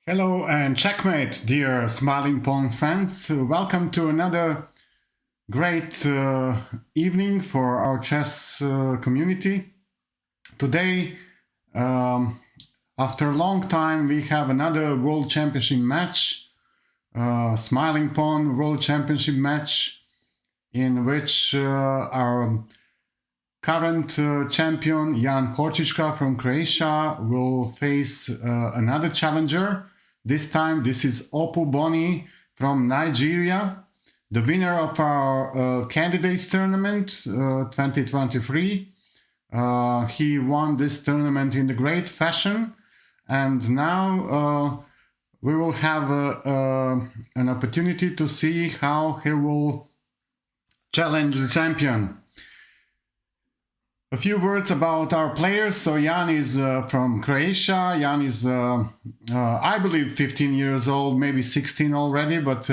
Hello and checkmate, dear Smiling Pawn fans. Welcome to another great evening for our chess community. Today, after a long time, we have another World Championship match, Smiling Pawn World Championship match, in which our current champion Jan Horčička from Croatia will face another challenger. This time, this is Opu Bonnie from Nigeria, the winner of our candidates tournament 2023. He won this tournament in the great fashion, and now we will have an opportunity to see how he will challenge the champion. A few words about our players. So Jan is from Croatia. Jan is, I believe, 15 years old, maybe 16 already, but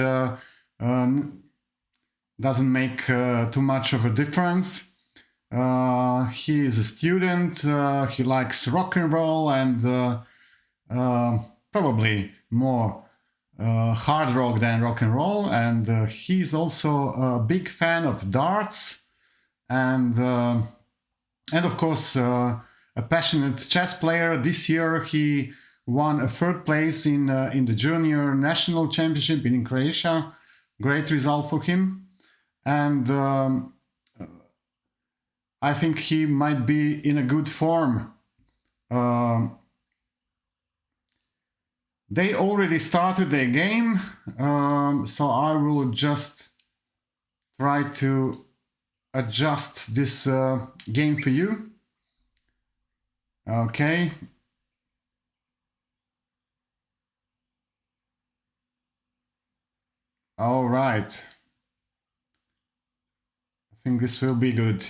doesn't make too much of a difference. He is a student. He likes rock and roll and probably more hard rock than rock and roll. And he's also a big fan of darts and of course, a passionate chess player. This year, he won a third place in the junior national championship in Croatia. Great result for him, and I think he might be in a good form. They already started their game, so I will just try to adjust this game for you. Okay. All right. I think this will be good.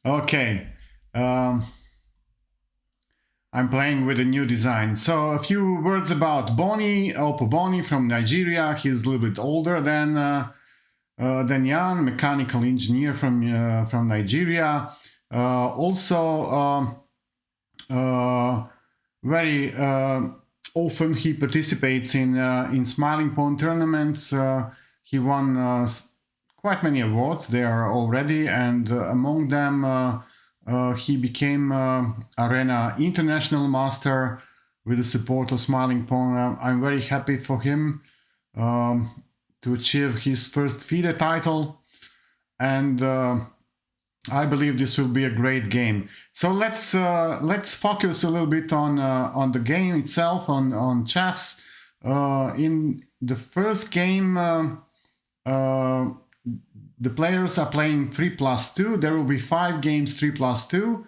Okay. I'm playing with a new design. So a few words about Bonnie, Opu Bonnie from Nigeria. He's a little bit older than Jan, mechanical engineer from Nigeria. Also, very often he participates in Smiling Pawn tournaments. He won quite many awards there already, and among them he became Arena International Master with the support of Smiling Pawn. I'm very happy for him to achieve his first FIDE title, and I believe this will be a great game. So let's focus a little bit on the game itself, on chess. In the first game, the players are playing 3+2. There will be 5 games 3+2,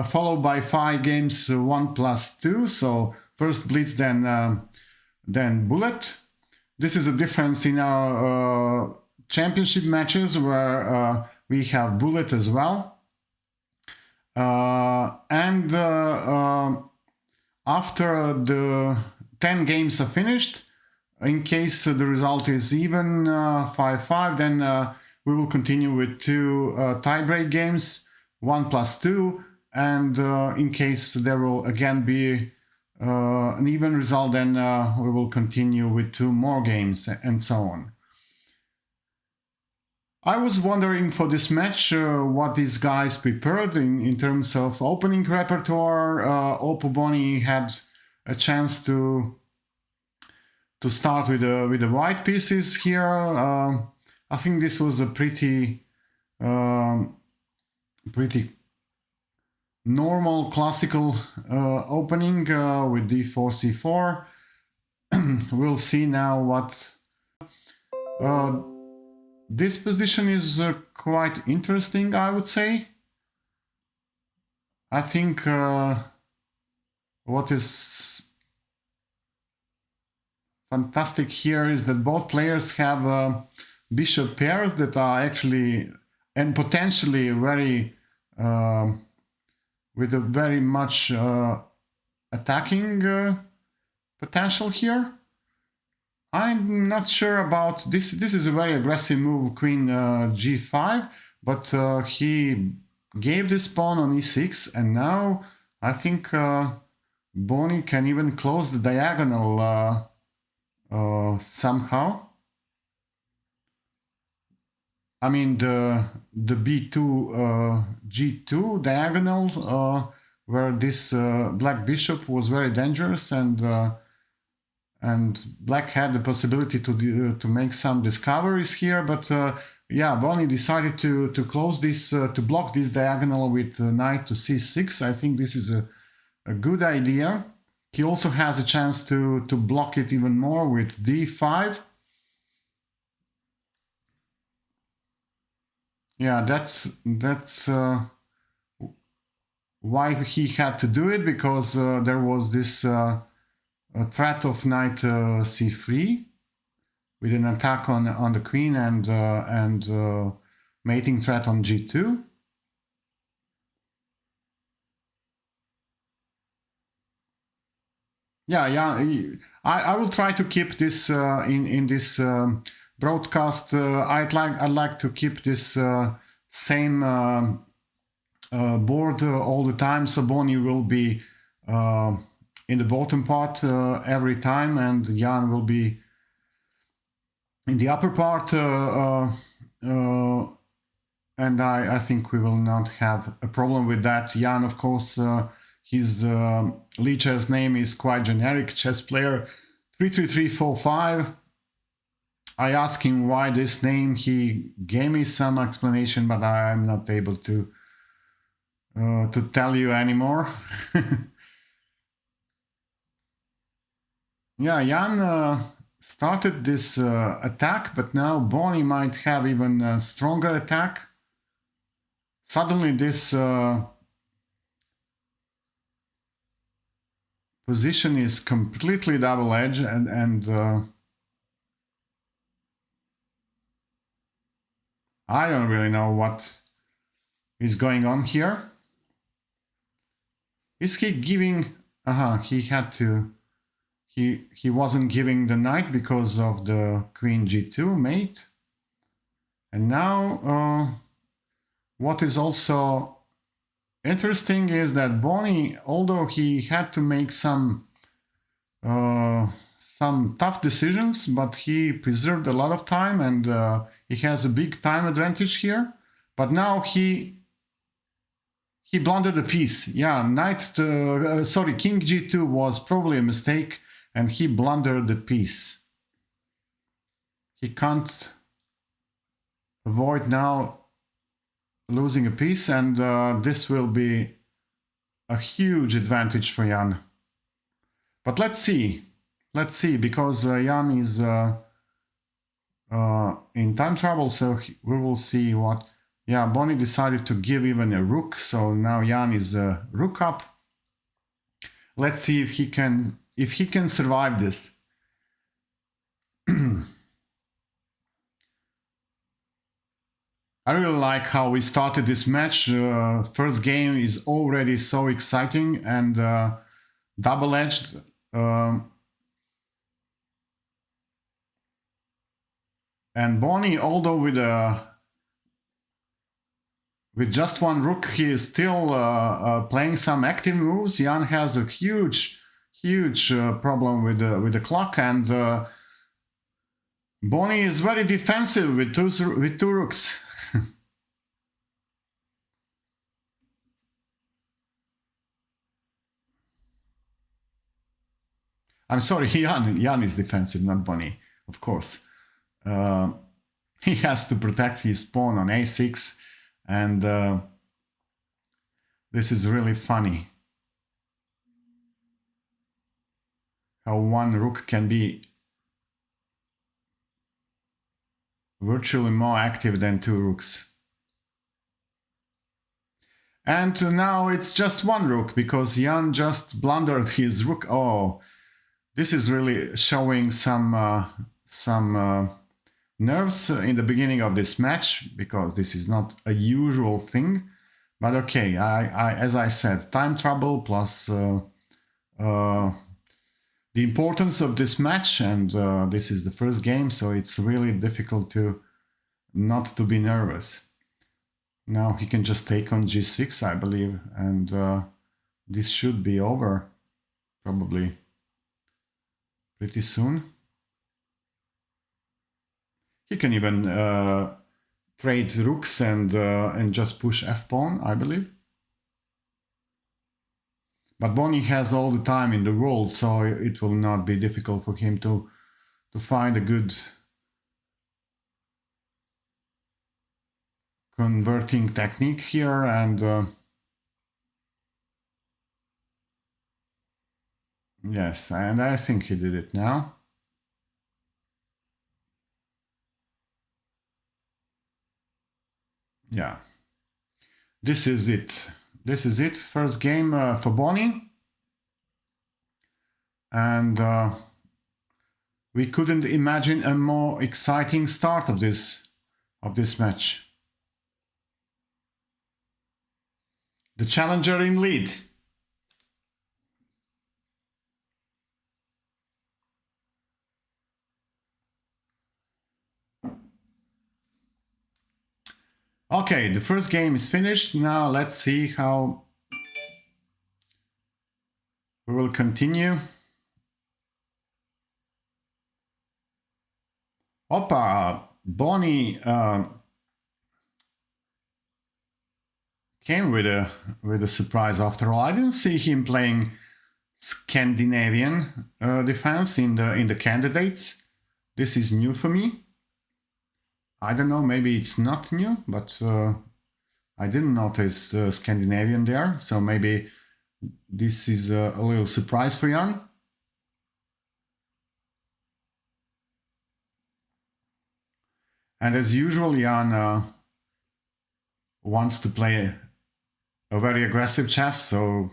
followed by 5 games 1+2. So first blitz, then bullet. This is a difference in our championship matches where we have bullet as well. And after the 10 games are finished, in case the result is even 5-5, then we will continue with 2 tie-break games, 1+2, and in case there will again be an even result, then we will continue with 2 more games, and so on. I was wondering for this match what these guys prepared in terms of opening repertoire. Opu Bonnie had a chance to start with the white pieces here. I think this was a pretty normal classical opening with d4 c4. We'll see now what this position is quite interesting, I would say. I think what is fantastic here is that both players have bishop pairs that are actually and potentially very with a very much attacking potential here. I'm not sure about this. This is a very aggressive move, queen g5, but he gave this pawn on e6, and now I think Bonnie can even close the diagonal somehow. I mean the b2 g2 diagonal where this black bishop was very dangerous, and black had the possibility to make some discoveries here, but yeah, Bonnie decided to close this, to block this diagonal with knight to c6. I think this is a good idea. He also has a chance to block it even more with d5. Yeah, that's why he had to do it, because there was this threat of knight c3 with an attack on the queen and mating threat on g2. Yeah, I will try to keep this in this broadcast. I'd like to keep this same board all the time, so Bonnie will be in the bottom part every time, and Jan will be in the upper part, and I think we will not have a problem with that. Jan, of course, his Lichess name is quite generic, chess player 33345. I asked him why this name. He gave me some explanation, but I'm not able to tell you anymore. Yeah, Jan started this attack, but now Bonnie might have even a stronger attack. Suddenly this position is completely double-edged, and I don't really know what is going on here. Is he giving... he had to... He wasn't giving the knight because of the queen g2 mate. And now what is also interesting is that Bonnie, although he had to make some tough decisions, but he preserved a lot of time, and he has a big time advantage here. But now he blundered a piece. Yeah, king g2 was probably a mistake, and he blundered the piece. He can't avoid now losing a piece, and this will be a huge advantage for Jan. But let's see, because Jan is in time trouble, so we will see what... Yeah, Bonnie decided to give even a rook, so now Jan is rook up. Let's see if he can survive this. I really like how we started this match. First game is already so exciting and double-edged. And Bonnie, although with just one rook, he is still playing some active moves. Jan has a huge problem with the clock, and Bonnie is very defensive with two rooks. I'm sorry, Jan is defensive, not Bonnie, of course. He has to protect his pawn on a6, and this is really funny. How one rook can be virtually more active than two rooks. And now it's just one rook, because Jan just blundered his rook. Oh, this is really showing some nerves in the beginning of this match, because this is not a usual thing. But okay, as I said, time trouble plus the importance of this match, and this is the first game, so it's really difficult not to be nervous. Now he can just take on g6, I believe, and this should be over probably pretty soon. He can even trade rooks and just push f-pawn, I believe. But Bonnie has all the time in the world, so it will not be difficult for him to find a good converting technique here, and yes, and I think he did it now. Yeah, this is it. This is it. First game for Bonnie, and we couldn't imagine a more exciting start of this match. The challenger in lead. Okay, the first game is finished. Now let's see how we will continue. Opa Bonnie came with a surprise after all. I didn't see him playing Scandinavian defense in the candidates. This is new for me. I don't know, maybe it's not new, but I didn't notice Scandinavian there, so maybe this is a little surprise for Jan. And as usual, Jan wants to play a very aggressive chess, so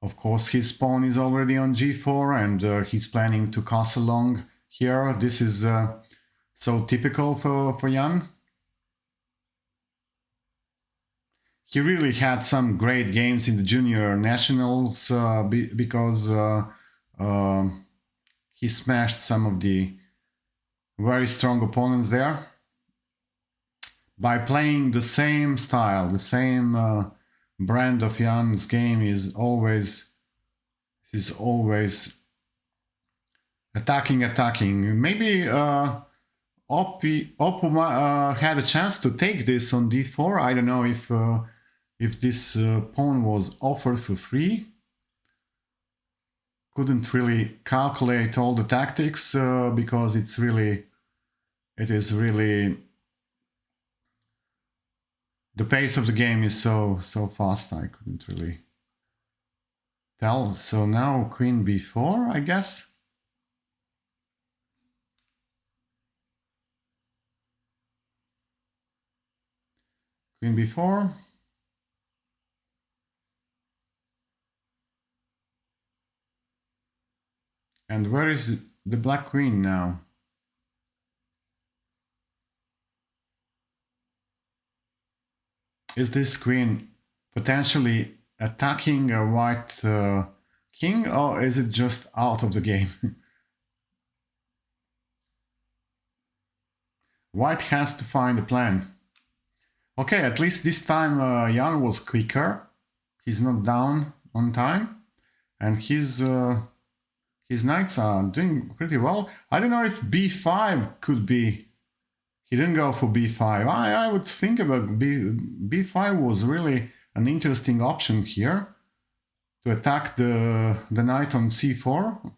of course his pawn is already on g4 and he's planning to castle long here. This is so typical for Jan. He really had some great games in the junior nationals because he smashed some of the very strong opponents there by playing the same style. The same brand of Jan's game is always attacking. Maybe Opu had a chance to take this on d4. I don't know if this pawn was offered for free. Couldn't really calculate all the tactics because it is really the pace of the game is so fast. I couldn't really tell. So now queen b4, I guess. Queen b4. And where is the black queen now? Is this queen potentially attacking a white king, or is it just out of the game? White has to find a plan. Okay, at least this time Jan was quicker. He's not down on time, and his knights are doing pretty well. I don't know if b5 could be. He didn't go for b5. I would think about b5 was really an interesting option here to attack the knight on c4.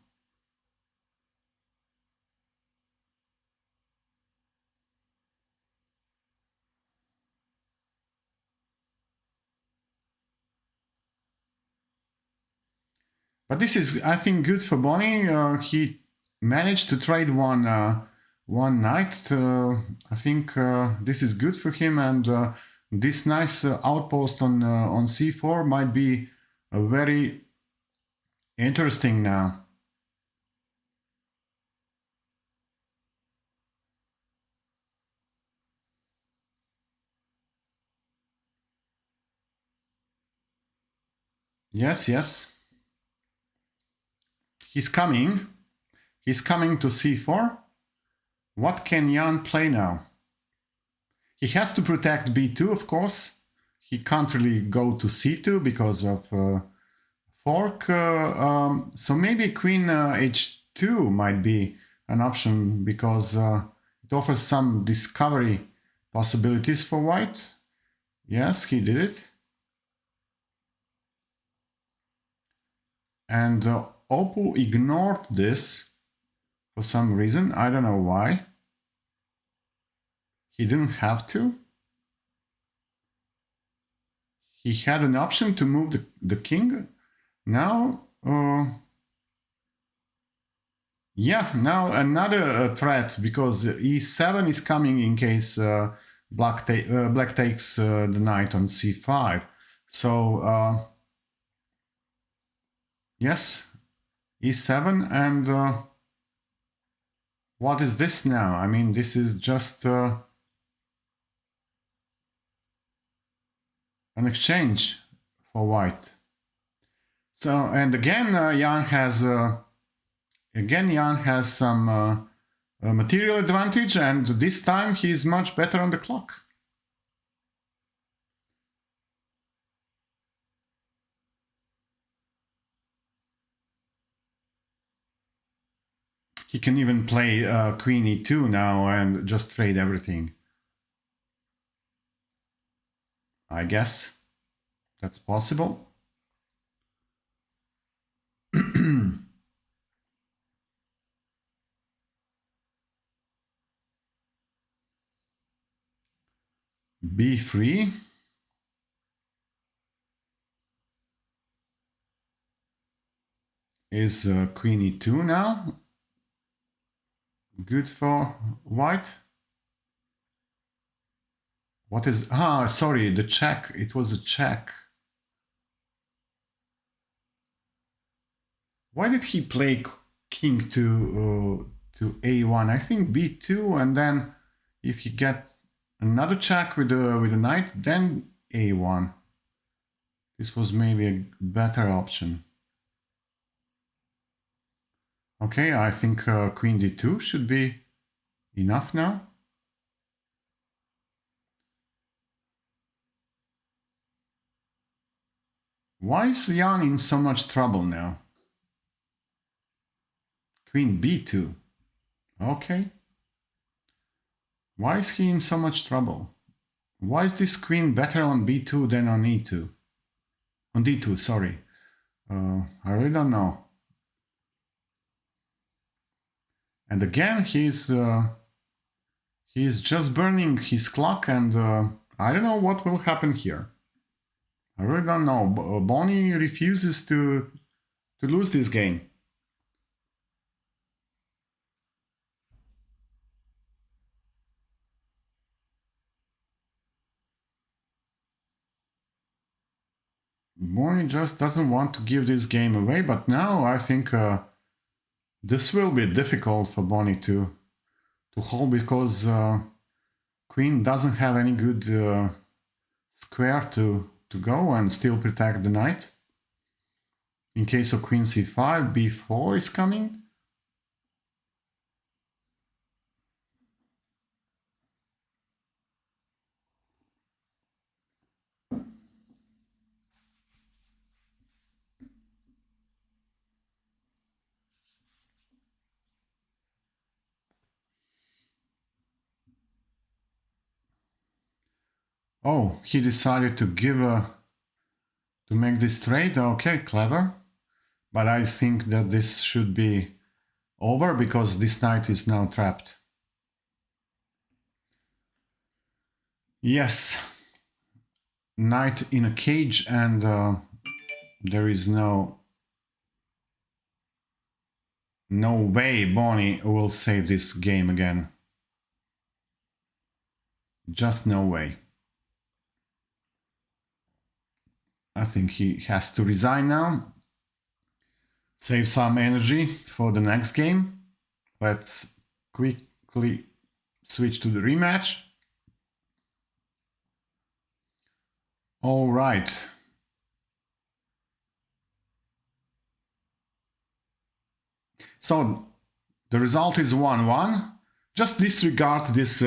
But this is, I think, good for Bonnie. He managed to trade one knight. I think this is good for him, and this nice outpost on c4 might be very interesting now. Yes. He's coming. He's coming to c4. What can Jan play now? He has to protect b2, of course. He can't really go to c2 because of fork. So maybe queen h2 might be an option because it offers some discovery possibilities for white. Yes, he did it. And Opu ignored this for some reason. I don't know why. He didn't have to. He had an option to move the king. Now, yeah, now another threat, because e7 is coming in case black takes the knight on c5. So, yes, e7, and what is this now? I mean, this is just an exchange for white. So, and again, Jan has some material advantage, and this time he's much better on the clock. He can even play queen e2 now and just trade everything. I guess that's possible. b3. Is queen e2 now. Good for white. What is... Ah, sorry, the check. It was a check. Why did he play king to a1? I think b2, and then if you get another check with a knight, then a1. This was maybe a better option. Okay, I think queen d2 should be enough now. Why is Jan in so much trouble now? Queen b2. Okay. Why is he in so much trouble? Why is this queen better on b2 than on e2? On d2, sorry. I really don't know. And again, he's just burning his clock, and I don't know what will happen here. I really don't know. Bonnie refuses to lose this game. Bonnie just doesn't want to give this game away, but now I think this will be difficult for Bonnie to hold, because queen doesn't have any good square to go and still protect the knight. In case of queen c5, b4 is coming. Oh, he decided to make this trade. Okay, clever. But I think that this should be over, because this knight is now trapped. Yes. Knight in a cage, and there is no way Bonnie will save this game again. Just no way. I think he has to resign now. Save some energy for the next game. Let's quickly switch to the rematch. All right. So the result is 1-1. Just disregard this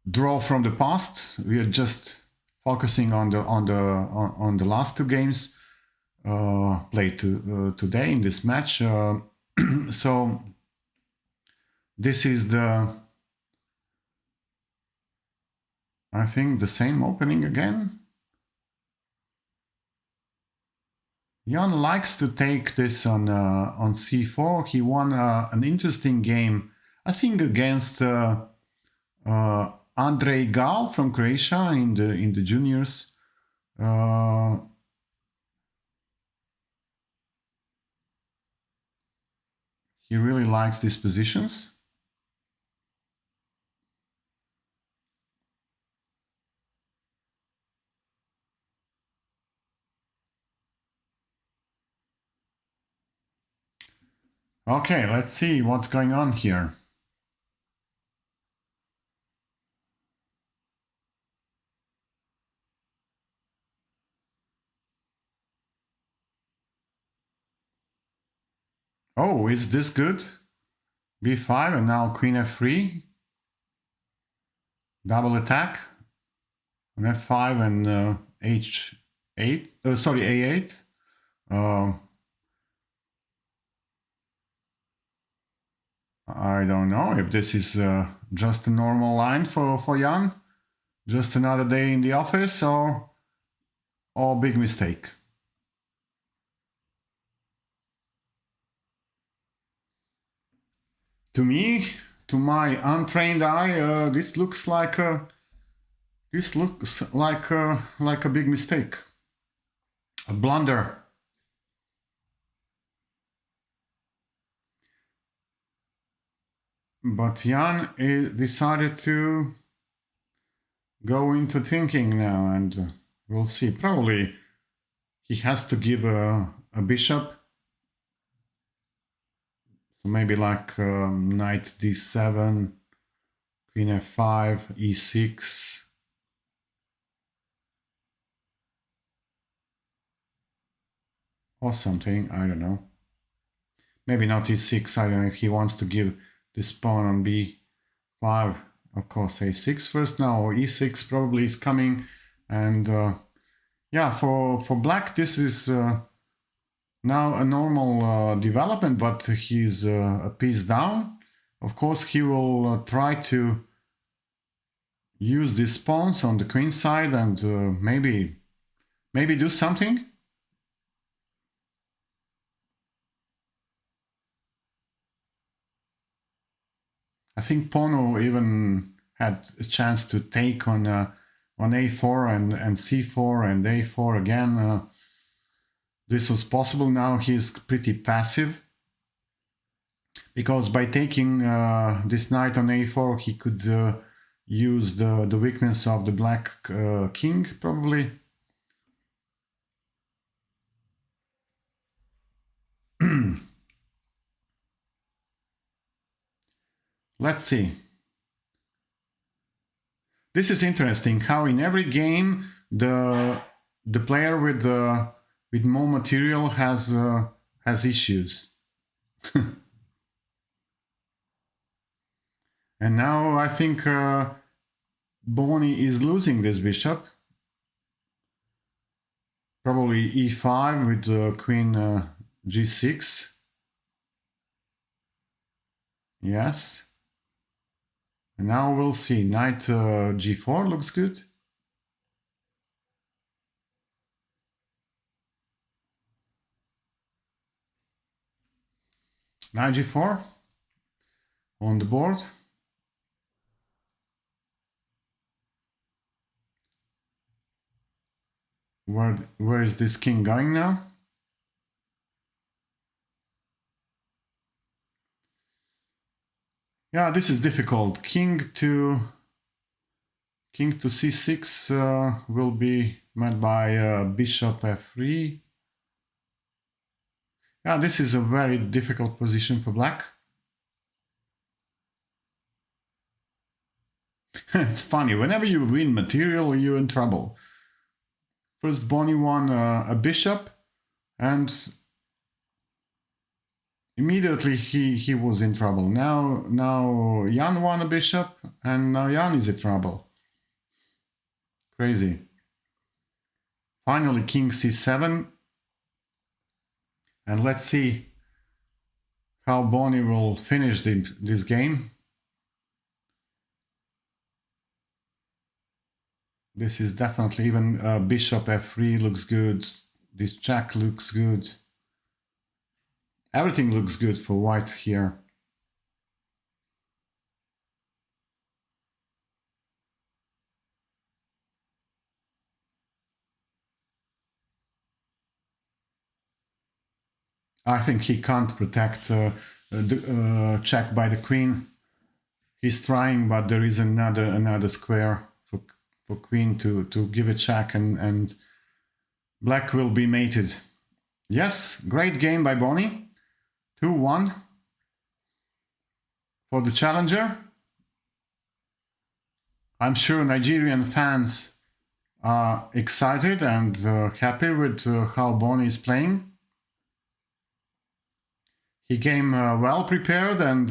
draw from the past. We are just focusing on the last two games played today in this match. So this is I think the same opening again. Jan likes to take this on c4. He won an interesting game, I think, against Andrej Gal from Croatia in the juniors. He really likes these positions. Okay, let's see what's going on here. Oh, is this good? b5 and now queen f3. Double attack on f5 and h8. Sorry, a8. I don't know if this is just a normal line for Jan, just another day in the office, or big mistake. To me, to my untrained eye, this looks like a big mistake, a blunder. But Jan decided to go into thinking now, and we'll see. Probably he has to give a bishop. So maybe like knight d7, queen f5, e6. Or something, I don't know. Maybe not e6, I don't know if he wants to give this pawn on b5. Of course, a6 first now, or e6 probably is coming. And yeah, for black, this is now a normal development, but he's a piece down. Of course, he will try to use these pawns on the queen side and maybe do something. I think Pono even had a chance to take on a4 and c4 and a4 again. This was possible. Now he's pretty passive, because by taking this knight on a4, he could use the weakness of the black king, probably. Let's see. This is interesting, how in every game the player with more material has issues. And now I think Bonnie is losing this bishop. Probably e5 with queen g6. Yes. And now we'll see. Knight g4 looks good. Knight g4 on the board. Where is this king going now? Yeah, this is difficult. King to c6 will be met by bishop f3. Yeah, this is a very difficult position for black. It's funny, whenever you win material, you're in trouble. First, Bonnie won a bishop, and immediately he was in trouble. Now Jan won a bishop, and now Jan is in trouble. Crazy. Finally, king c7. And let's see how Bonnie will finish this game. This is definitely, even bishop f3 looks good. This jack looks good. Everything looks good for white here. I think he can't protect the check by the queen. He's trying, but there is another square for queen to give a check, and black will be mated. Yes, great game by Bonnie. 2-1 for the challenger. I'm sure Nigerian fans are excited and happy with how Bonnie is playing. He came well prepared, and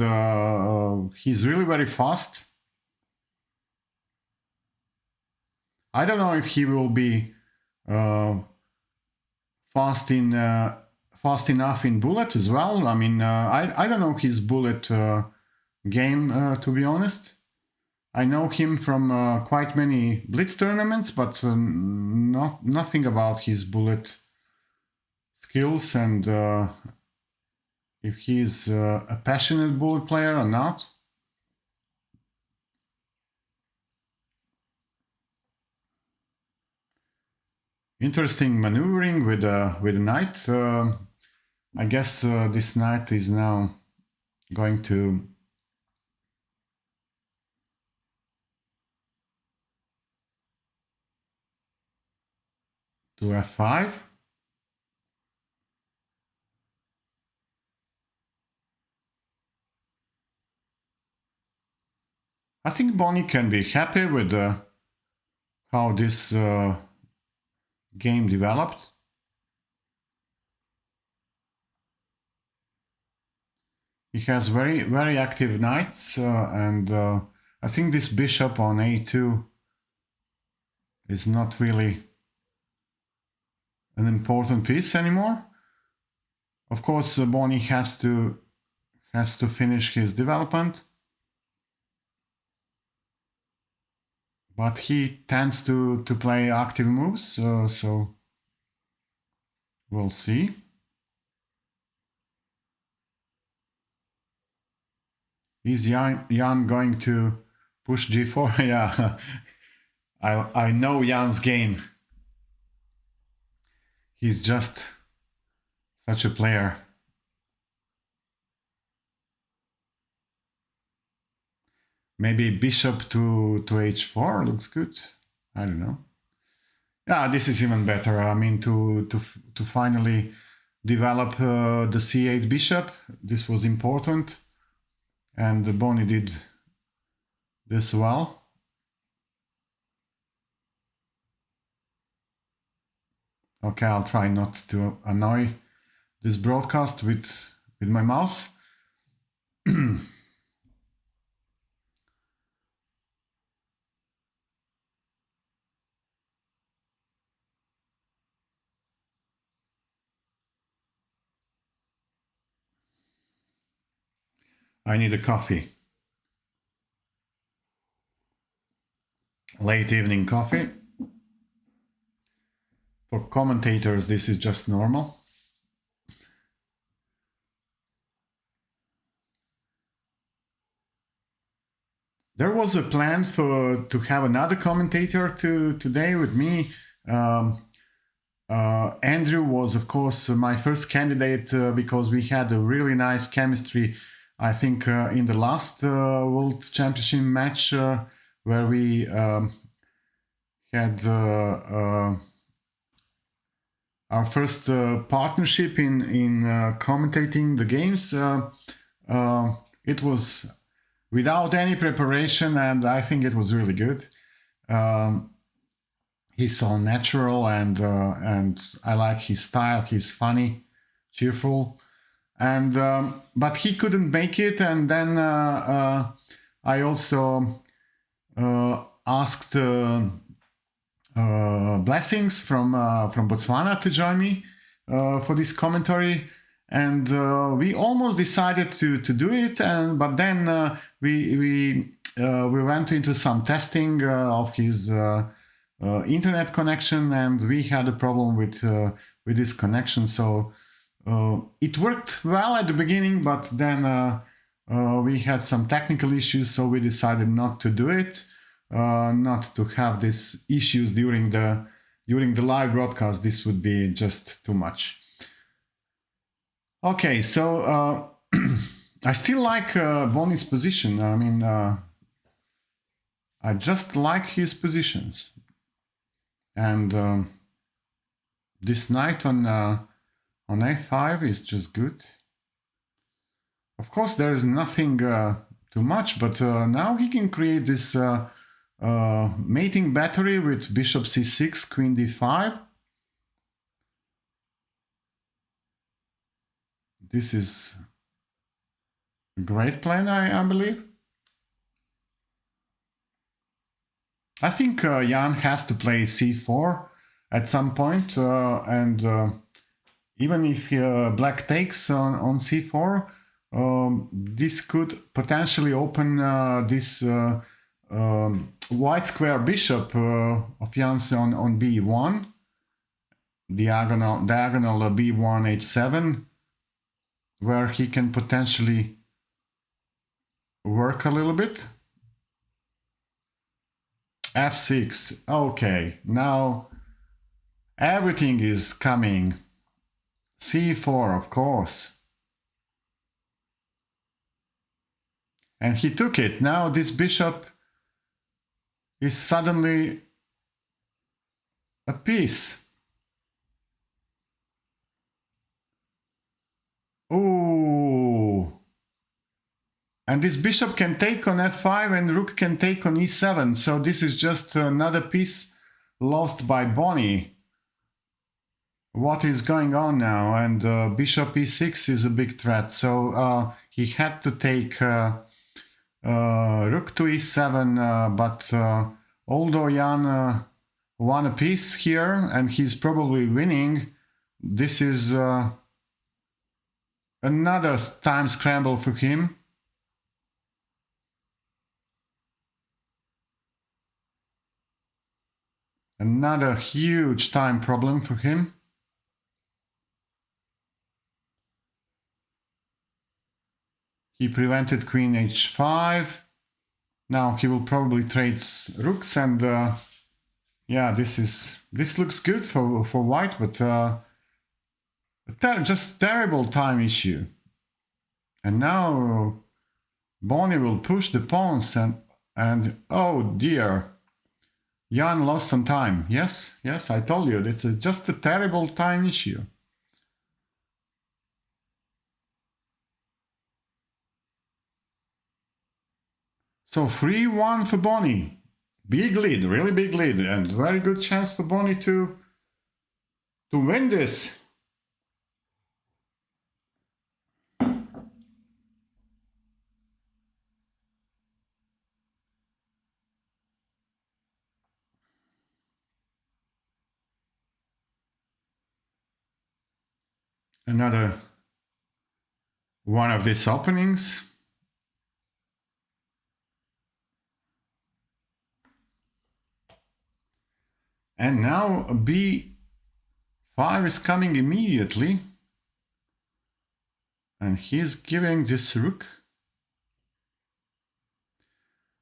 he's really very fast. I don't know if he will be fast enough in bullet as well. I mean, I don't know his bullet game, to be honest. I know him from quite many blitz tournaments, but nothing about his bullet skills, and if he's a passionate bullet player or not. Interesting maneuvering with a knight. I guess this knight is now going to f5. I think Bonnie can be happy with how this game developed. He has very active knights, and I think this bishop on a2 is not really an important piece anymore. Of course, Bonnie has to finish his development, but he tends to play active moves, so we'll see. Is Jan going to push g4? Yeah, I know Jan's game. He's just such a player. Maybe bishop to h4 looks good. I don't know. Yeah, this is even better. I mean, to finally develop the c8 bishop. This was important, and Bonnie did this well. Okay, I'll try not to annoy this broadcast with my mouse. I need a coffee. Late evening coffee. For commentators, this is just normal. There was a plan to have another commentator today with me. Andrew was, of course, my first candidate because we had a really nice chemistry, I think, in the last World Championship match where we had our first partnership in commentating the games. It was without any preparation, and I think it was really good. He's so natural, and I like his style. He's funny, cheerful, and but he couldn't make it. And then I also asked Blessings from Botswana to join me for this commentary, and we almost decided to do it, but then we went into some testing of his internet connection, and we had a problem with this connection. So it worked well at the beginning, but then we had some technical issues, so we decided not to do it, not to have these issues during the live broadcast. This would be just too much. Okay, so I still like Bonnie's position. I mean, I just like his positions, and this knight on a5 is just good. Of course, there is nothing too much, but now he can create this mating battery with bishop c6, queen d5. This is a great plan, I believe. I think Jan has to play c4 at some point, and even if black takes on c4, this could potentially open this white square bishop of Jan's on b1, diagonal b1 h7, where he can potentially work a little bit. f6. Okay, now everything is coming. c4, of course. And he took it. Now this bishop is suddenly a piece. Ooh. And this bishop can take on f5 and rook can take on e7. So this is just another piece lost by Bonnie. What is going on now? And bishop e6 is a big threat. So he had to take rook to e7, but although Jan won a piece here and he's probably winning, this is another time scramble for him. Another huge time problem for him. He prevented queen h5. Now he will probably trade rooks, and yeah, this looks good for white, but just terrible time issue. And now Bonnie will push the pawns, and oh dear, Jan lost on time. Yes, I told you, it's just a terrible time issue. So 3-1 for Bonnie. Big lead, really big lead, and very good chance for Bonnie to win this. Another one of these openings. And now b5 is coming immediately. And he's giving this rook.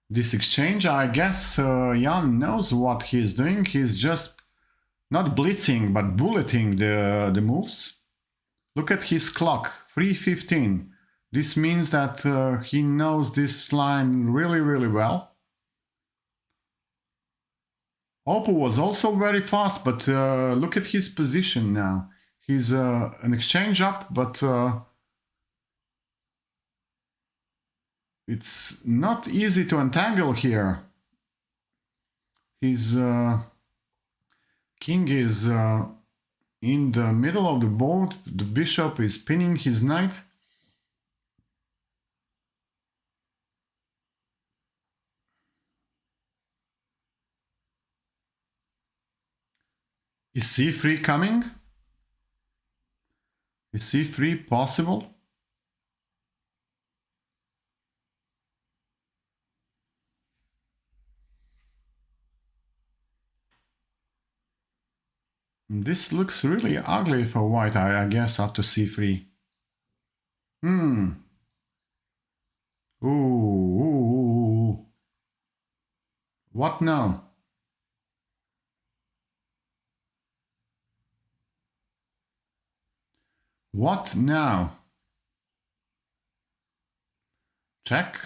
This exchange, I guess Jan knows what he's doing. He's just not blitzing, but bulleting the moves. Look at his clock, 3:15. This means that he knows this line really, really well. Opu was also very fast, but look at his position now. He's an exchange up, but it's not easy to entangle here. His king is in the middle of the board. The bishop is pinning his knight. Is c3 coming? Is c3 possible? This looks really ugly for white, I guess, after c3. Ooh. What now? What now? Check.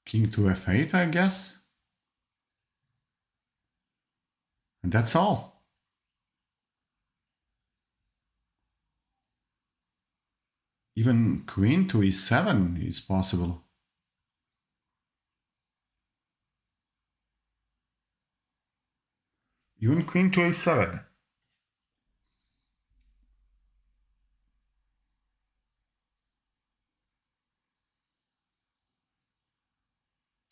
King to f8, I guess. And that's all. Even queen to e7 is possible. Even queen to a7.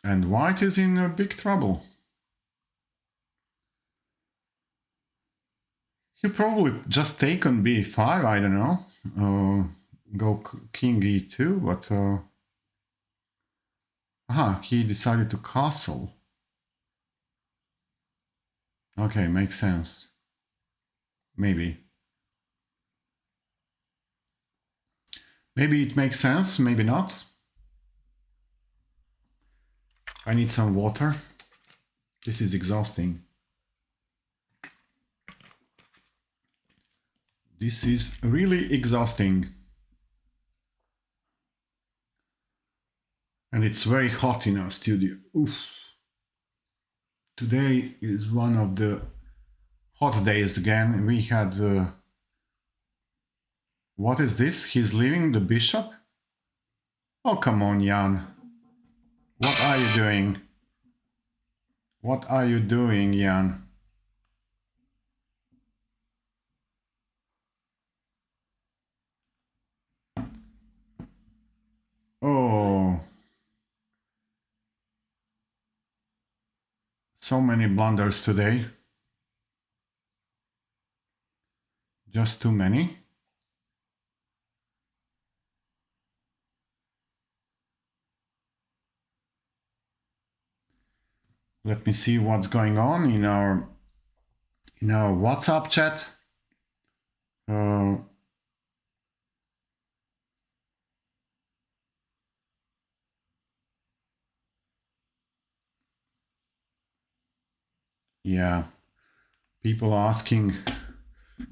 And white is in big trouble. He probably just take on b5, I don't know. Go king e2, but... he decided to castle. Okay, makes sense. Maybe. Maybe it makes sense, maybe not. I need some water. This is exhausting. This is really exhausting. And it's very hot in our studio. Oof. Today is one of the hot days again. We had... what is this? He's leaving the bishop? Oh, come on, Jan. What are you doing? What are you doing, Jan? Oh. So many blunders today. Just too many. Let me see what's going on in our WhatsApp chat. Yeah, people asking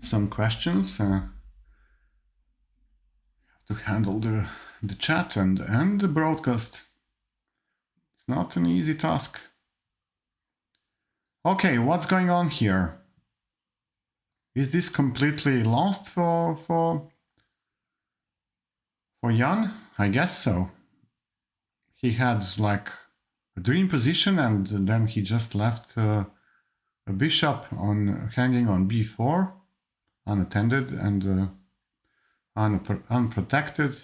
some questions. Have to handle the chat and the broadcast. It's not an easy task. Okay, what's going on here? Is this completely lost for Jan? I guess so. He had like a dream position and then he just left a bishop hanging on b4, unattended and unprotected.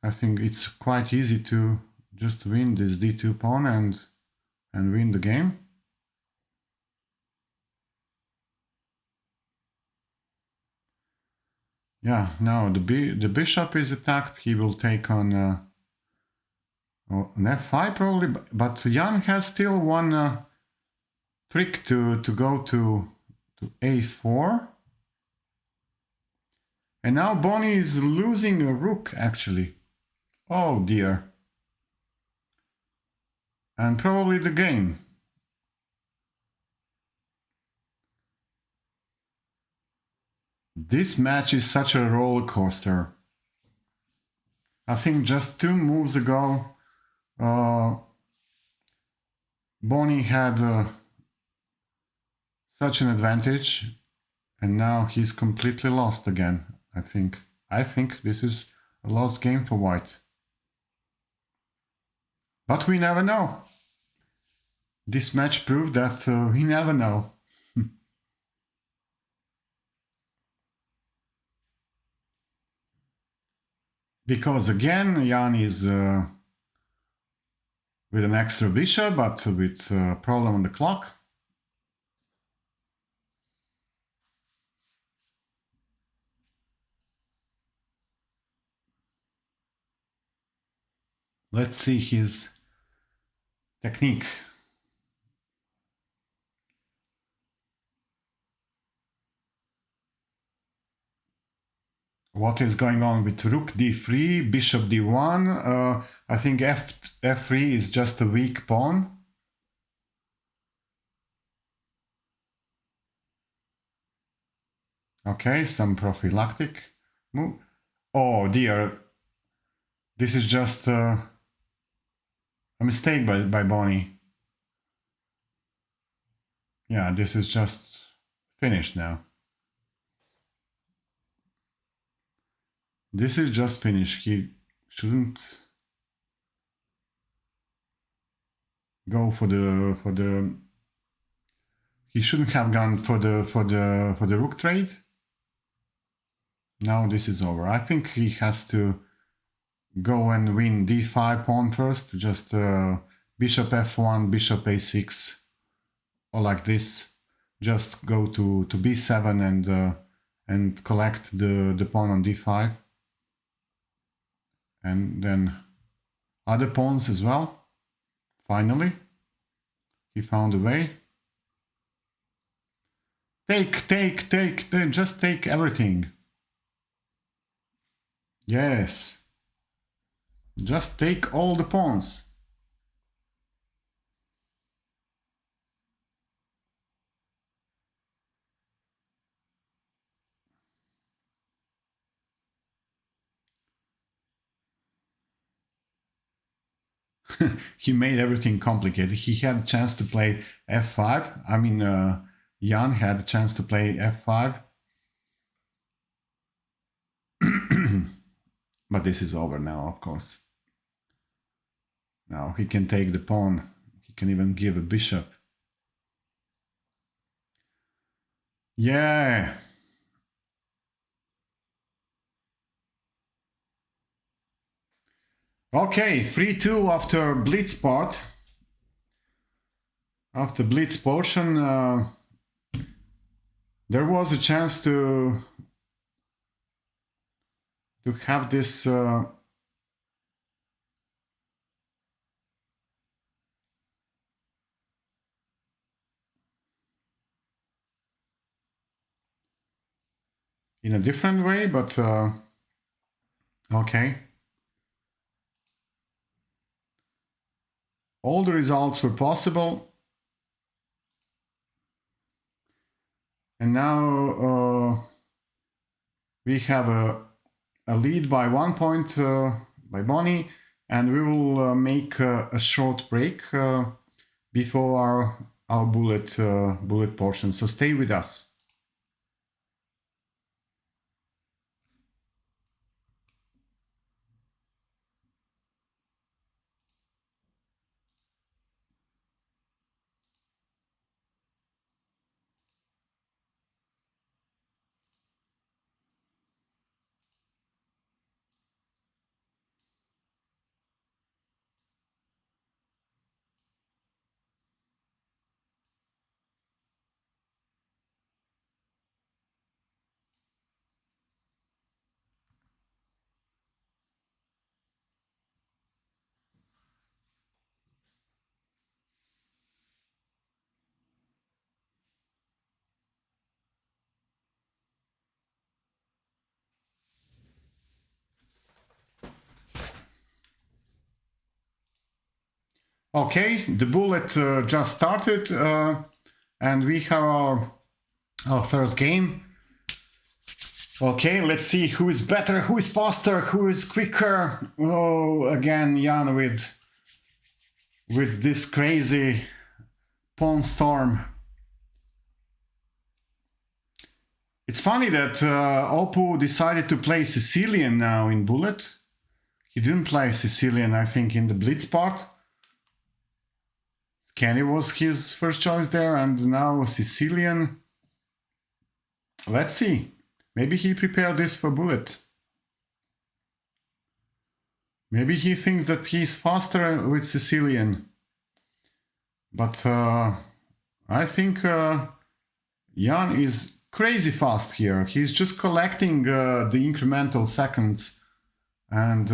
I think it's quite easy to just win this d2 pawn and win the game. Yeah, now the bishop is attacked. He will take on an f5 probably, but Jan has still one trick to go to a4. And now Bonnie is losing a rook, actually. Oh dear. And probably the game. This match is such a roller coaster. I think just 2 moves ago, Bonnie had such an advantage, and now he's completely lost again. I think this is a lost game for white. But we never know. This match proved that we never know. because again Jan is with an extra bishop, but with a problem on the clock. Let's see his technique. What is going on with rook d3, bishop d1? I think f3 is just a weak pawn. Okay, some prophylactic move. Oh dear, this is just a mistake by Bonnie. Yeah, this is just finished now. This is just finished. He shouldn't go for the. He shouldn't have gone for the rook trade. Now this is over. I think he has to go and win d5 pawn first. Just bishop f1, bishop a6, or like this. Just go to b7 and collect the pawn on d5. And then other pawns as well. Finally, he found a way. Take, just take everything. Yes. Just take all the pawns. He made everything complicated. He had a chance to play f5. I mean, Jan had a chance to play f5. But this is over now, of course. Now he can take the pawn. He can even give a bishop. Yeah. Okay, 3-2 after blitz part. After blitz portion, there was a chance to have this in a different way, but okay. All the results were possible. And now we have a lead by 1 point by Bonnie, and we will make a short break before our bullet portion. So stay with us. Okay, the bullet just started, and we have our first game. Okay, let's see who is better, who is faster, who is quicker. Oh, again, Jan with this crazy pawn storm. It's funny that Opu decided to play Sicilian now in bullet. He didn't play Sicilian, I think, in the blitz part. Kenny was his first choice there, and now Sicilian. Let's see. Maybe he prepared this for bullet. Maybe he thinks that he's faster with Sicilian. But I think Jan is crazy fast here. He's just collecting the incremental seconds. And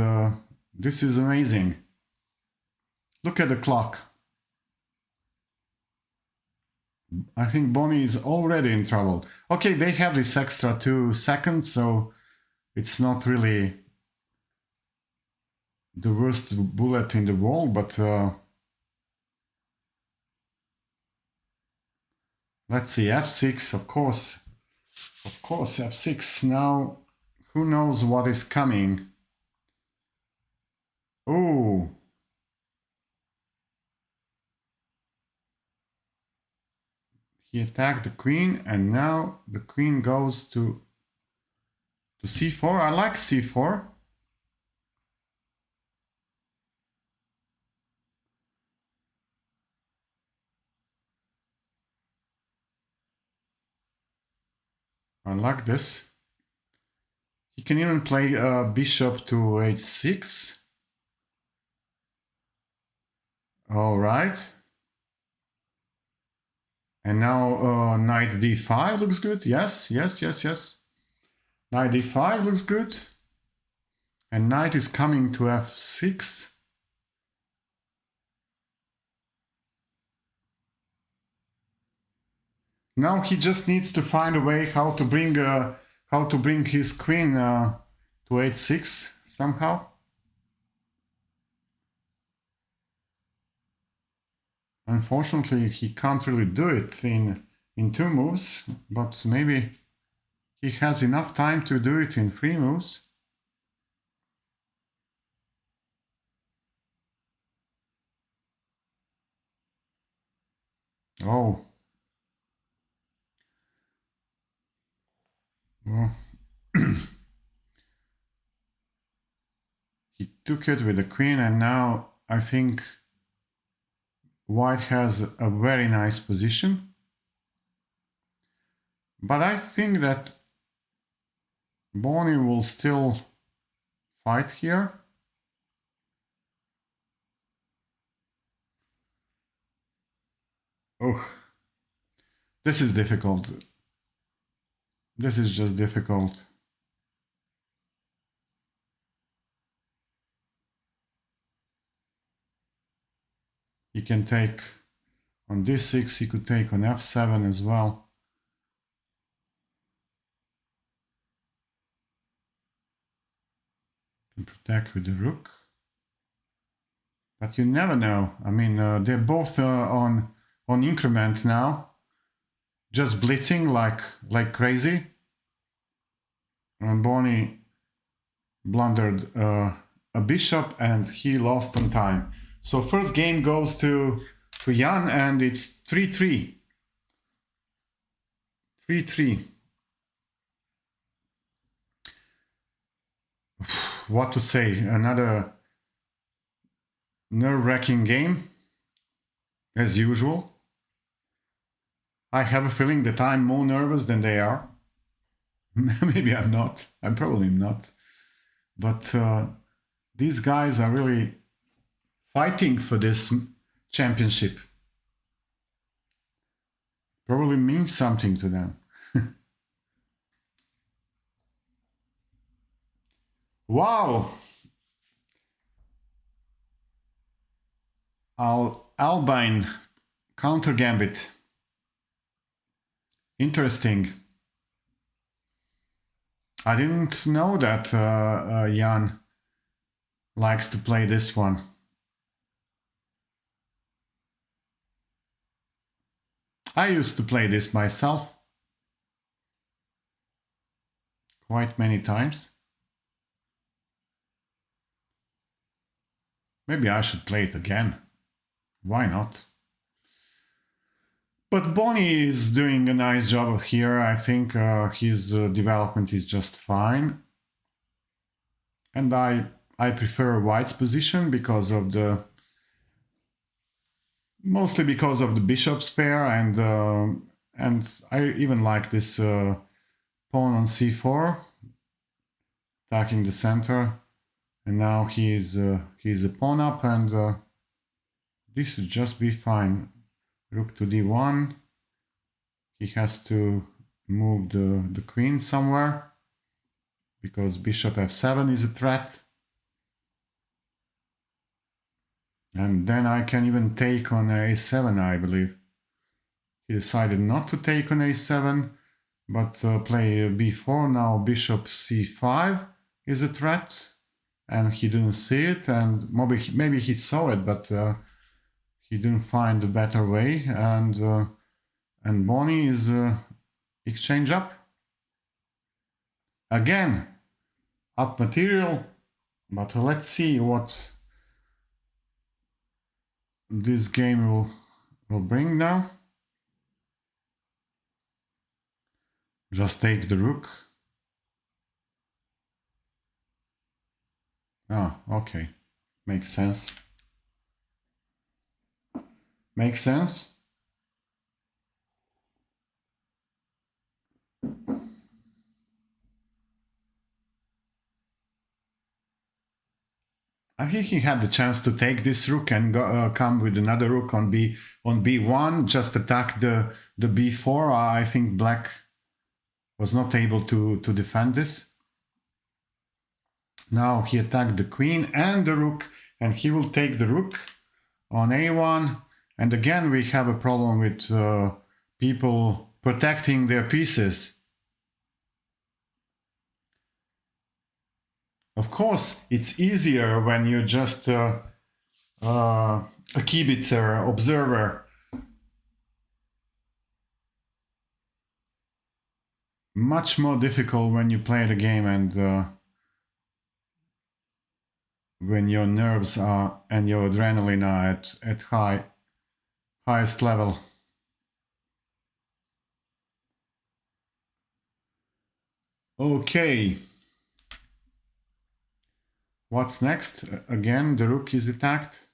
this is amazing. Look at the clock. I think Bonnie is already in trouble. Okay, they have this extra 2 seconds, so it's not really the worst bullet in the world, but let's see, f6, of course, f6. Now, who knows what is coming? Oh, he attacked the queen, and now the queen goes to c4. I like c4. I like this. He can even play bishop to h6. All right. And now knight d5 looks good. Yes. Knight d5 looks good. And knight is coming to f6. Now he just needs to find a way how to bring his queen to h6 somehow. Unfortunately, he can't really do it in 2 moves, but maybe he has enough time to do it in 3 moves. Oh. Well. He took it with the queen, and now I think White has a very nice position. But I think that Bonnie will still fight here. Oh, this is difficult. This is just difficult. He can take on d6, he could take on f7 as well. Can protect with the rook. But you never know. I mean, they're both on increment now. Just blitzing like crazy. And Bonnie blundered a bishop and he lost on time. So first game goes to Jan, and it's 3-3. 3-3. What to say? Another nerve-wracking game, as usual. I have a feeling that I'm more nervous than they are. Maybe I'm not. I'm probably not. But these guys are really fighting for this championship. Probably means something to them. Wow! Albine counter gambit. Interesting. I didn't know that Jan likes to play this one. I used to play this myself quite many times. Maybe I should play it again. Why not? But Bonnie is doing a nice job here. I think his development is just fine. And I prefer White's position because of the... Mostly because of the bishop's pair, and I even like this pawn on c4, attacking the center. And now he's a pawn up, and this should just be fine. Rook to d1. He has to move the queen somewhere, because bishop f7 is a threat. And then I can even take on a7, I believe. He decided not to take on a7, but play b4. Now bishop c5 is a threat, and he didn't see it, and maybe he saw it, but he didn't find a better way, and Bonnie is exchange up. Again, up material, but let's see what this game will bring now. Just take the rook. Ah, okay. Makes sense. Makes sense. I think he had the chance to take this rook and come with another rook on b1, just attack the b4. I think black was not able to defend this. Now he attacked the queen and the rook, and he will take the rook on a1. And again, we have a problem with people protecting their pieces. Of course, it's easier when you're just a kibitzer, observer. Much more difficult when you play the game and when your nerves are and your adrenaline are at highest level. Okay. What's next? Again, the rook is attacked.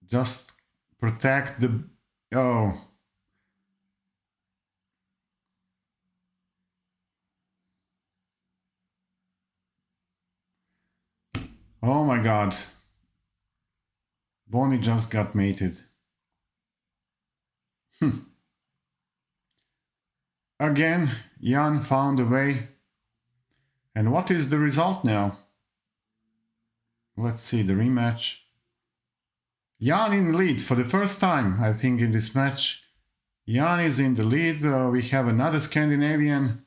Just protect the... Oh. Oh my god. Bonnie just got mated. Again, Jan found a way. And what is the result now? Let's see the rematch. Jan in the lead for the first time, I think, in this match. Jan is in the lead. We have another Scandinavian.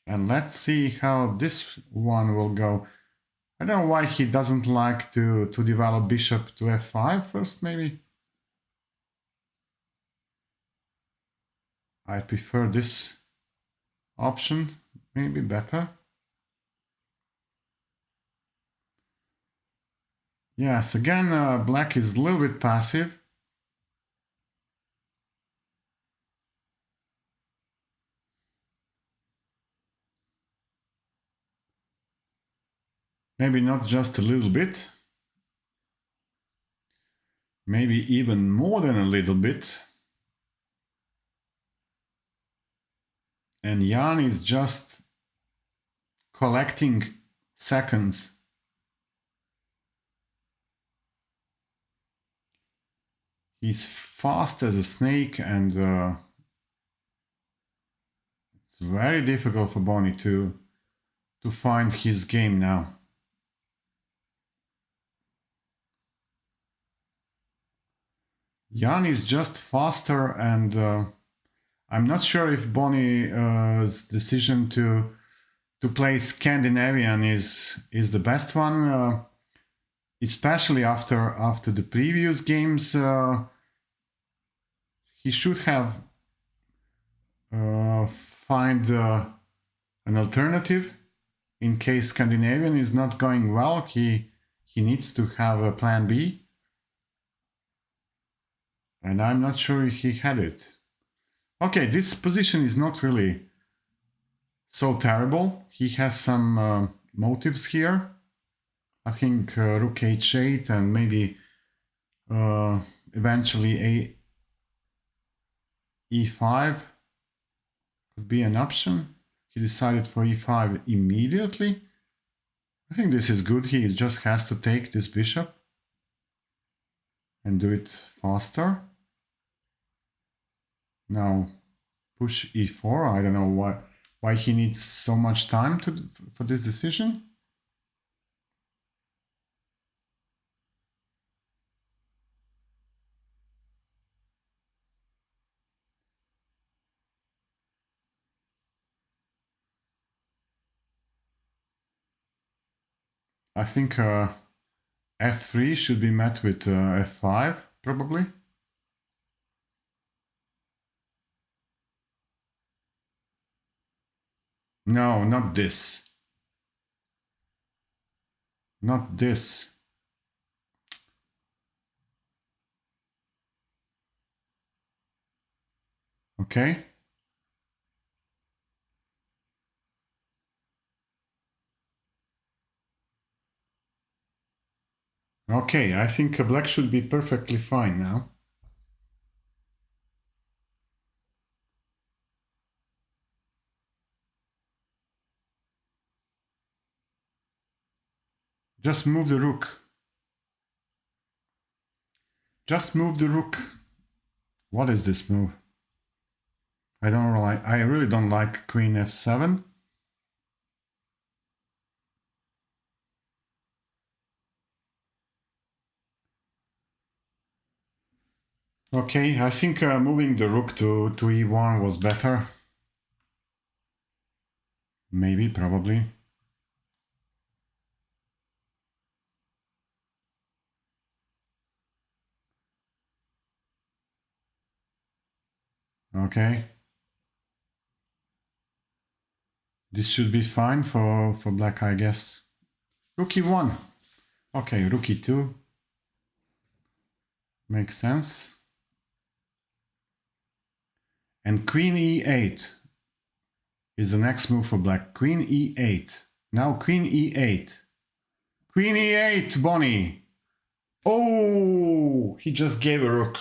And let's see how this one will go. I don't know why he doesn't like to develop bishop to f5 first, maybe. I prefer this option, maybe better. Yes, again, black is a little bit passive. Maybe not just a little bit. Maybe even more than a little bit. And Jan is just collecting seconds. He's fast as a snake, and it's very difficult for Bonnie to find his game now. Jan is just faster, and I'm not sure if Bonnie's decision to play Scandinavian is the best one, especially after the previous games. He should have find an alternative in case Scandinavian is not going well. He needs to have a plan B. And I'm not sure if he had it. Okay, this position is not really so terrible. He has some motives here. I think rook h8 and maybe eventually e5 could be an option. he decided for e5 immediately. I think this is good. He just has to take this bishop and do it faster. Now push e4. I don't know why he needs so much time for this decision. I think f3 should be met with f5, probably. No, not this. Not this. Okay. Okay, I think black should be perfectly fine now. Just move the rook. Just move the rook. What is this move? I really don't like queen f7. Okay, I think moving the rook to e1 was better. Maybe, probably. Okay. This should be fine for black, I guess. Rook e1. Okay, rook e2. Makes sense. And queen e8 is the next move for black. Queen e8. Now queen e8. Queen e8, Bonnie. Oh, he just gave a rook.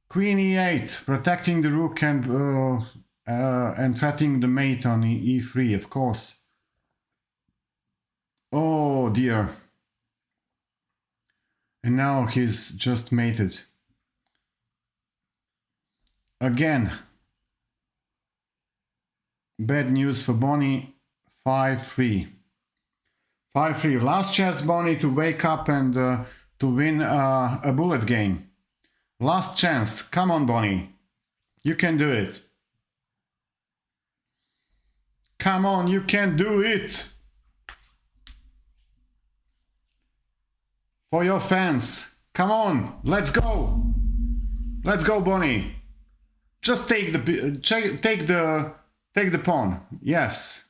Queen e8, protecting the rook and threatening the mate on e3, of course. Oh dear. And now he's just mated. Again. Bad news for Bonnie. 5-3. 5-3. Last chance, Bonnie, to wake up and to win a bullet game. Last chance. Come on, Bonnie. You can do it. Come on, you can do it. For your fans. Come on, let's go. Let's go, Bonnie. Just take the pawn. Yes.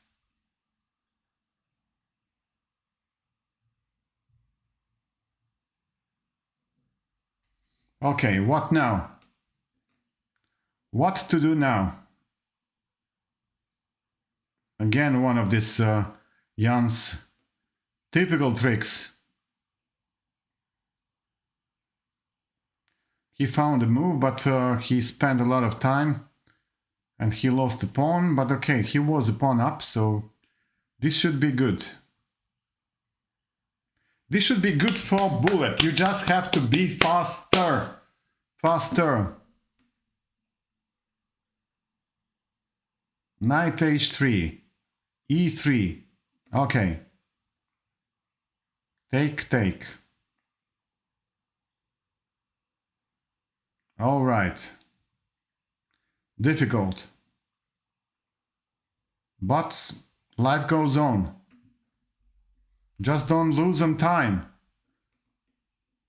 Okay, what now? What to do now? Again, one of these Jan's typical tricks. He found a move, but he spent a lot of time and he lost the pawn. But okay, he was a pawn up, so this should be good. This should be good for bullet. You just have to be faster. Faster. Knight h3. e3. Okay. Take. All right. Difficult. But life goes on. Just don't lose on time.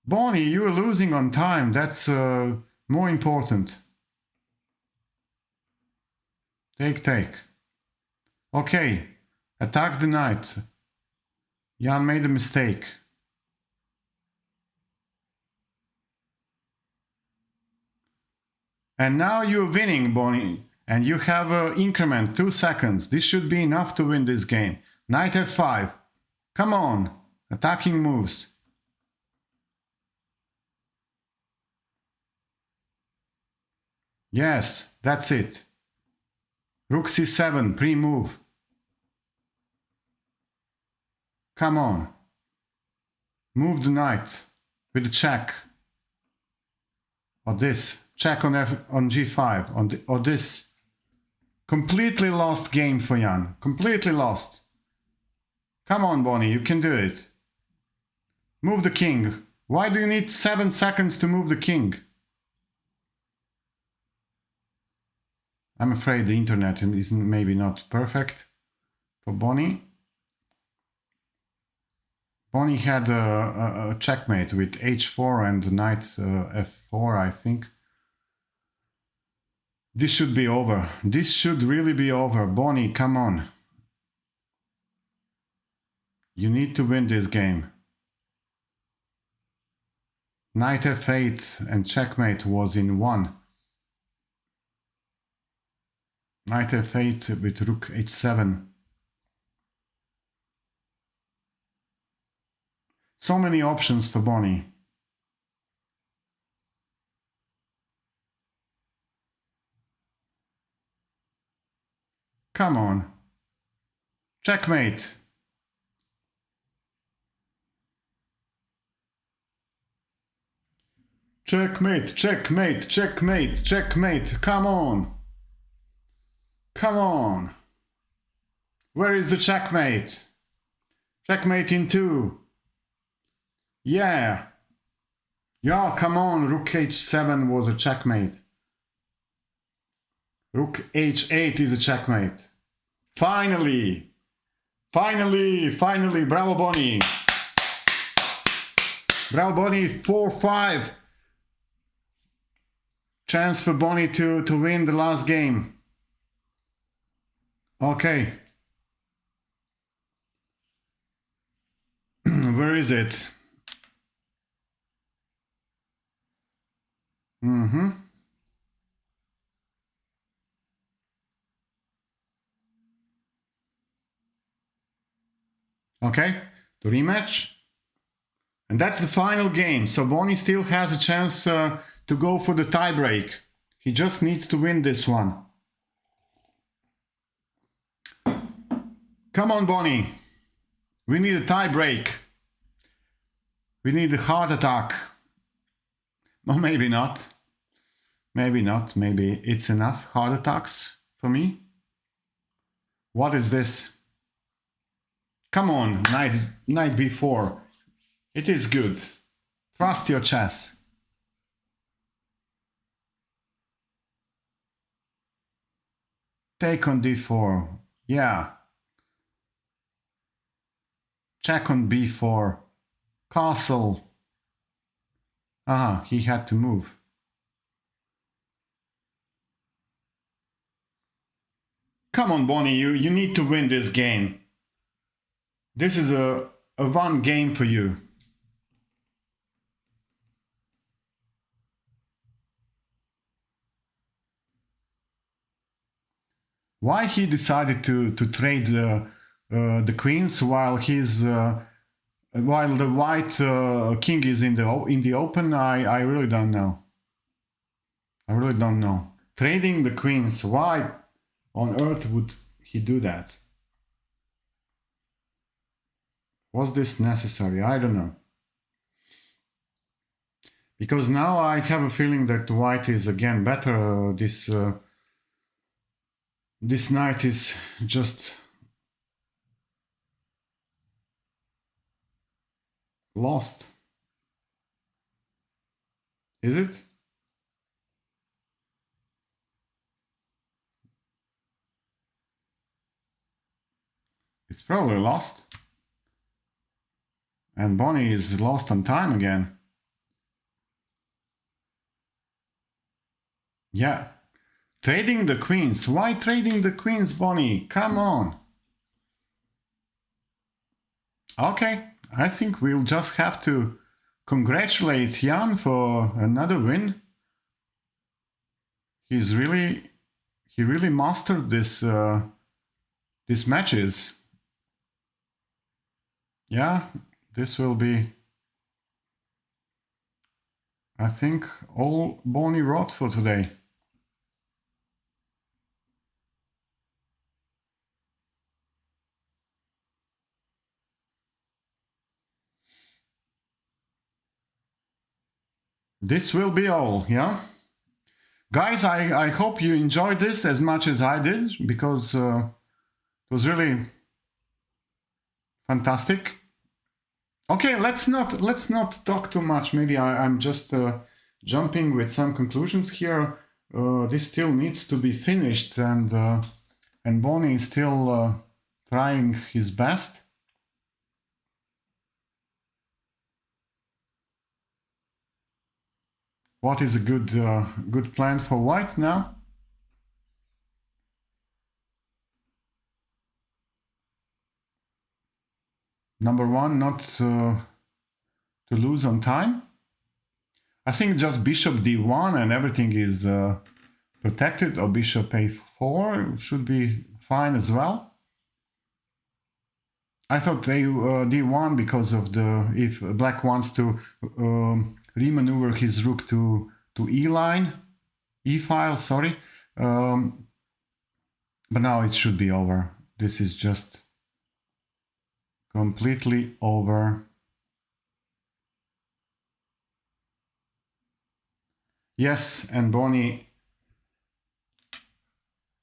Bonnie, you're losing on time. That's more important. Take. Okay. Attack the knight. Jan made a mistake. And now you're winning, Bonnie. And you have an increment, 2 seconds. This should be enough to win this game. Knight f5. Come on. Attacking moves. Yes, that's it. Rook c7, pre-move. Come on. Move the knight with the check. Or this. Check on g5. Or this. Completely lost game for Jan. Completely lost. Come on, Bonnie, you can do it. Move the king. Why do you need 7 seconds to move the king? I'm afraid the internet is maybe not perfect for Bonnie. Bonnie had a checkmate with h4 and knight f4, I think. This should be over. This should really be over. Bonnie, come on. You need to win this game. Knight f8 and checkmate was in 1. Knight f8 with rook h7. So many options for Bonnie. Come on. Checkmate. Checkmate, checkmate, checkmate, checkmate. Come on. Come on. Where is the checkmate? Checkmate in 2. Yeah. Yeah, come on. Rook h7 was a checkmate. Rook h8 is a checkmate. Finally. Finally. Bravo, Bonnie. Bravo, Bonnie. 4-5. Chance for Bonnie to win the last game. Okay. Where is it? Okay, the rematch. And that's the final game. So Bonnie still has a chance to go for the tiebreak. He just needs to win this one. Come on, Bonnie. We need a tiebreak. We need a heart attack. Well, maybe not. Maybe not. Maybe it's enough heart attacks for me. What is this? Come on, knight b4. It is good. Trust your chess. Take on d4. Yeah. Check on b4. Castle. He had to move. Come on, Bonnie, you need to win this game. This is a one game for you. Why he decided to trade the queens while the white king is in the open? I really don't know. I really don't know. Trading the queens. Why on earth would he do that? Was this necessary? I don't know. Because now I have a feeling that white is again better. This knight is just lost. Is it? It's probably lost. And Bonnie is lost on time again. Yeah. Trading the queens. Why trading the queens, Bonnie? Come on. Okay, I think we'll just have to congratulate Jan for another win. He really mastered these matches. Yeah, this will be, I think, all Bonnie wrote for today. this will be all, yeah? Guys, I hope you enjoyed this as much as I did, because it was really fantastic. Okay, let's not talk too much. Maybe I'm just jumping with some conclusions here. This still needs to be finished, and Bonnie is still trying his best. What is a good plan for white now? Number one, not to lose on time. I think just bishop d1 and everything is protected, or bishop a4 should be fine as well. I thought d1 because of if black wants to remaneuver his rook to e-file, sorry. But now it should be over. This is just completely over. Yes, and Bonnie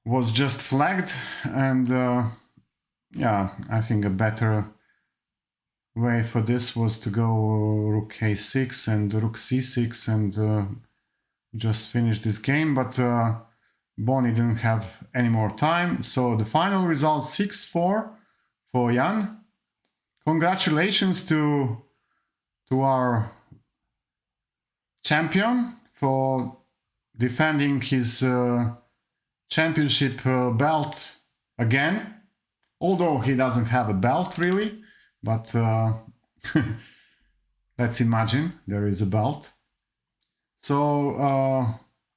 was just flagged, and yeah, I think a better way for this was to go rook a6 and rook c6 and just finish this game, but Bonnie didn't have any more time. So the final result 6-4 for Jan. Congratulations to our champion for defending his championship belt again, although he doesn't have a belt really, but let's imagine there is a belt. So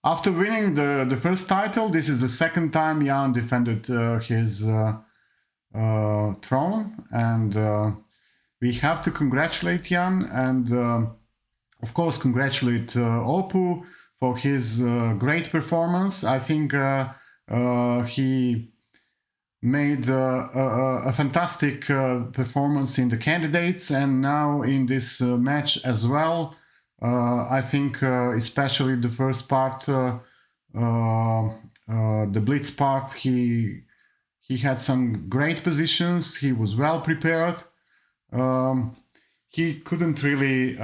after winning the first title, this is the second time Jan defended his throne, and we have to congratulate Jan, and of course congratulate Opu for his great performance. I think he made a fantastic performance in the candidates, and now in this match as well. I think especially the first part, the blitz part, he had some great positions. He was well prepared. He couldn't really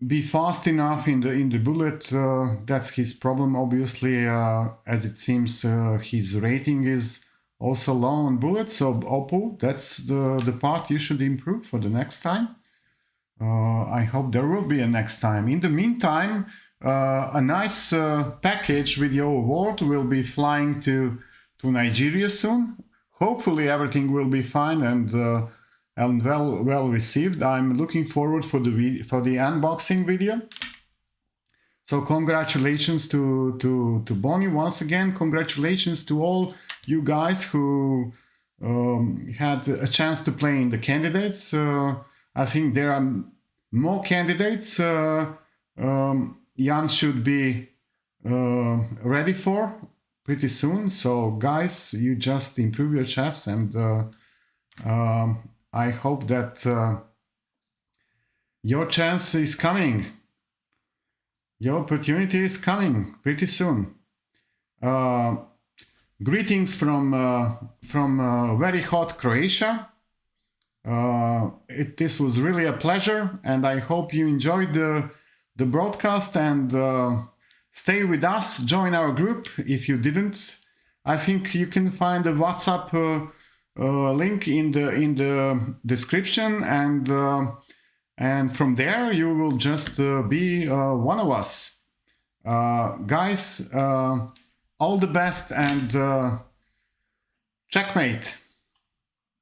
be fast enough in the bullet. That's his problem, obviously, as it seems his rating is also low on bullets. So Opu, that's the part you should improve for the next time. I hope there will be a next time. In the meantime, a nice package with your award will be flying to Nigeria soon. Hopefully everything will be fine and well received. I'm looking forward for the unboxing video. So congratulations to Bonnie once again. Congratulations to all you guys who had a chance to play in the candidates. I think there are more candidates Jan should be ready for pretty soon. So guys, you just improve your chess, and I hope that your chance is coming. Your opportunity is coming pretty soon. Greetings from very hot Croatia. This was really a pleasure, and I hope you enjoyed the broadcast, and stay with us. Join our group if you didn't. I think you can find the WhatsApp link in the description, and from there you will just be one of us. Guys, all the best, and checkmate.